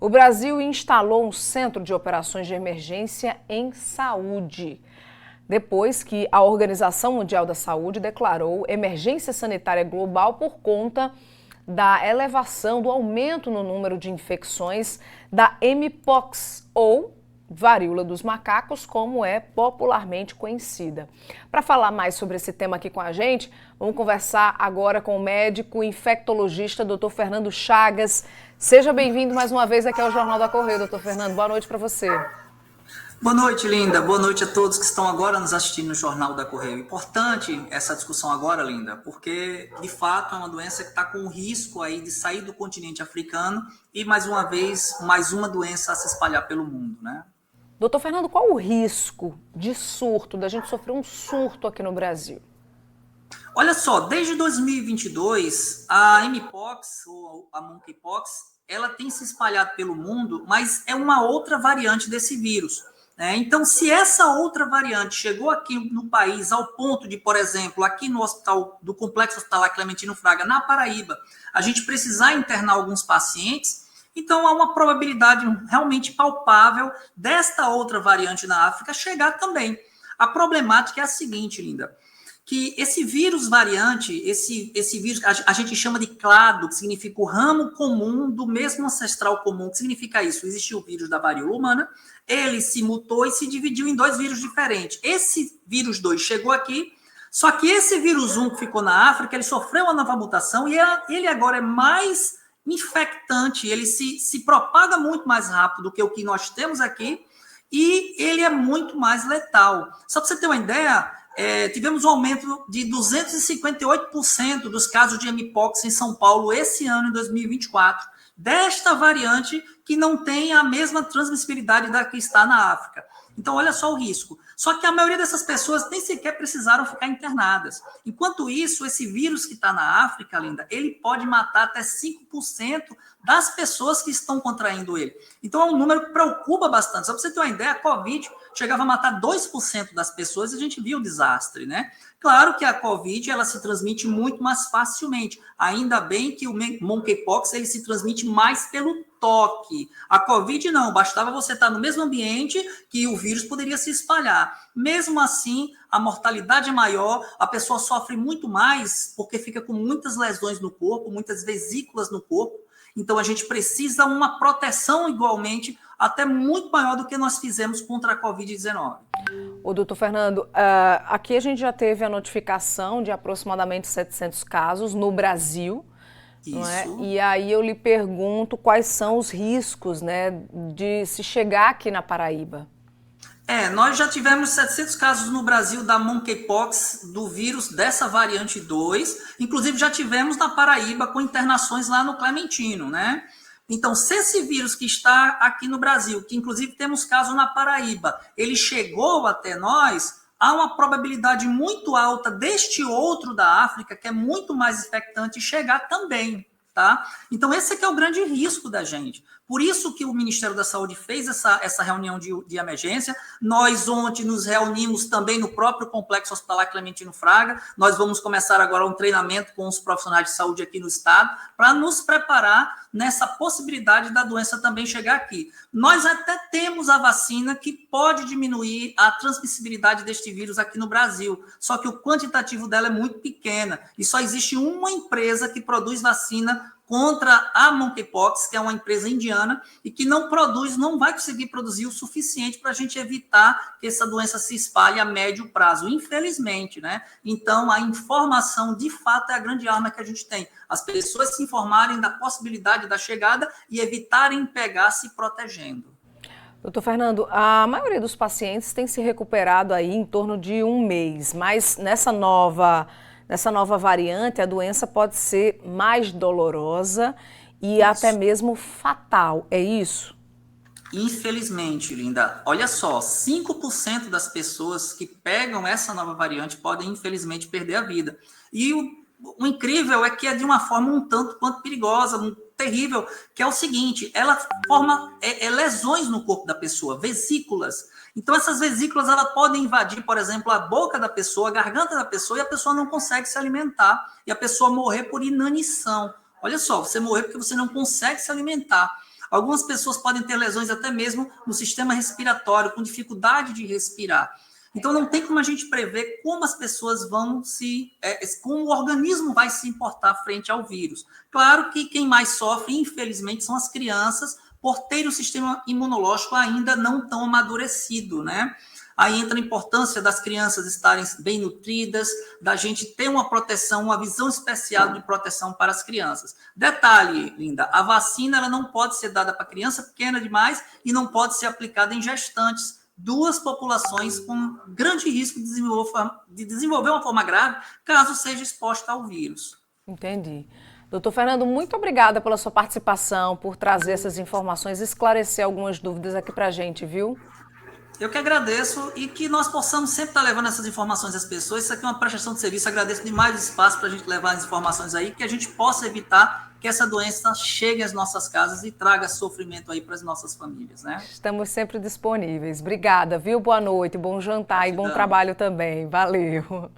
O Brasil instalou um centro de operações de emergência em saúde, depois que a Organização Mundial da Saúde declarou emergência sanitária global por conta da elevação, do aumento no número de infecções da Mpox, ou varíola dos macacos, como é popularmente conhecida. Para falar mais sobre esse tema aqui com a gente, vamos conversar agora com o médico infectologista Dr. Fernando Chagas. Seja bem-vindo mais uma vez aqui ao Jornal da Correia, Dr. Fernando. Boa noite para você. Boa noite, Linda. Boa noite a todos que estão agora nos assistindo no Jornal da Correia. Importante essa discussão agora, Linda, porque, de fato, é uma doença que está com o risco aí de sair do continente africano e, mais uma vez, mais uma doença a se espalhar pelo mundo, né? Doutor Fernando, qual o risco de surto, da gente sofrer um surto aqui no Brasil? Olha só, desde 2022, a Mpox, ou a Monkeypox, ela tem se espalhado pelo mundo, mas é uma outra variante desse vírus. Então, se essa outra variante chegou aqui no país ao ponto de, por exemplo, aqui no hospital do Complexo Hospitalar Clementino Fraga, na Paraíba, a gente precisar internar alguns pacientes, então há uma probabilidade realmente palpável desta outra variante na África chegar também. A problemática é a seguinte, Linda, que esse vírus variante, esse vírus, a gente chama de clado, que significa o ramo comum do mesmo ancestral comum. O que significa isso? Existiu o vírus da varíola humana, ele se mutou e se dividiu em dois vírus diferentes. Esse vírus 2 chegou aqui, só que esse vírus 1 que ficou na África, ele sofreu uma nova mutação e ele agora é mais infectante, ele se propaga muito mais rápido do que o que nós temos aqui e ele é muito mais letal. Só para você ter uma ideia, tivemos um aumento de 258% dos casos de Mpox em São Paulo esse ano, em 2024, desta variante que não tem a mesma transmissibilidade da que está na África. Então, olha só o risco. Só que a maioria dessas pessoas nem sequer precisaram ficar internadas. Enquanto isso, esse vírus que está na África, Linda, ele pode matar até 5% das pessoas que estão contraindo ele. Então, é um número que preocupa bastante. Só para você ter uma ideia, a Covid chegava a matar 2% das pessoas e a gente viu o desastre, né? Claro que a Covid, ela se transmite muito mais facilmente. Ainda bem que o Monkeypox, ele se transmite mais pelo toque. A Covid não, bastava você estar no mesmo ambiente que o vírus poderia se espalhar. Mesmo assim, a mortalidade é maior, a pessoa sofre muito mais porque fica com muitas lesões no corpo, muitas vesículas no corpo. Então, a gente precisa uma proteção igualmente, até muito maior do que nós fizemos contra a Covid-19. Ô, doutor Fernando, aqui a gente já teve a notificação de aproximadamente 700 casos no Brasil. Isso. Não é? E aí eu lhe pergunto quais são os riscos, né, de se chegar aqui na Paraíba. Nós já tivemos 700 casos no Brasil da Monkeypox, do vírus dessa variante 2. Inclusive, já tivemos na Paraíba com internações lá no Clementino, né? Então, se esse vírus que está aqui no Brasil, que inclusive temos caso na Paraíba, ele chegou até nós, há uma probabilidade muito alta deste outro da África, que é muito mais infectante, chegar também, tá? Então, esse aqui é o grande risco da gente. Por isso que o Ministério da Saúde fez essa reunião de emergência. Nós ontem nos reunimos também no próprio Complexo Hospitalar Clementino Fraga. Nós vamos começar agora um treinamento com os profissionais de saúde aqui no estado para nos preparar nessa possibilidade da doença também chegar aqui. Nós até temos a vacina que pode diminuir a transmissibilidade deste vírus aqui no Brasil, só que o quantitativo dela é muito pequena e só existe uma empresa que produz vacina contra a Monkeypox, que é uma empresa indiana, e que não vai conseguir produzir o suficiente para a gente evitar que essa doença se espalhe a médio prazo, infelizmente, né? Então, a informação, de fato, é a grande arma que a gente tem. As pessoas se informarem da possibilidade da chegada e evitarem pegar se protegendo. Doutor Fernando, a maioria dos pacientes tem se recuperado aí em torno de um mês, mas nessa nova variante, a doença pode ser mais dolorosa e até mesmo fatal, é isso? Infelizmente, Linda, olha só, 5% das pessoas que pegam essa nova variante podem, infelizmente, perder a vida. E o incrível é que é de uma forma um tanto quanto perigosa, terrível, que é o seguinte, ela forma lesões no corpo da pessoa, vesículas. Então, essas vesículas elas podem invadir, por exemplo, a boca da pessoa, a garganta da pessoa, e a pessoa não consegue se alimentar, e a pessoa morrer por inanição. Olha só, você morrer porque você não consegue se alimentar. Algumas pessoas podem ter lesões até mesmo no sistema respiratório, com dificuldade de respirar. Então, não tem como a gente prever como as pessoas vão como o organismo vai se importar frente ao vírus. Claro que quem mais sofre, infelizmente, são as crianças, por ter o sistema imunológico ainda não tão amadurecido, né? Aí entra a importância das crianças estarem bem nutridas, da gente ter uma proteção, uma visão especial de proteção para as crianças. Detalhe, Linda, a vacina ela não pode ser dada para criança pequena demais e não pode ser aplicada em gestantes, duas populações com grande risco de desenvolver uma forma grave, caso seja exposta ao vírus. Entendi. Doutor Fernando, muito obrigada pela sua participação, por trazer essas informações e esclarecer algumas dúvidas aqui para a gente, viu? Eu que agradeço e que nós possamos sempre estar levando essas informações às pessoas. Isso aqui é uma prestação de serviço. Agradeço demais o espaço para a gente levar as informações aí, que a gente possa evitar que essa doença chegue às nossas casas e traga sofrimento aí para as nossas famílias, né? Estamos sempre disponíveis. Obrigada, viu? Boa noite, bom jantar e bom trabalho também. Valeu.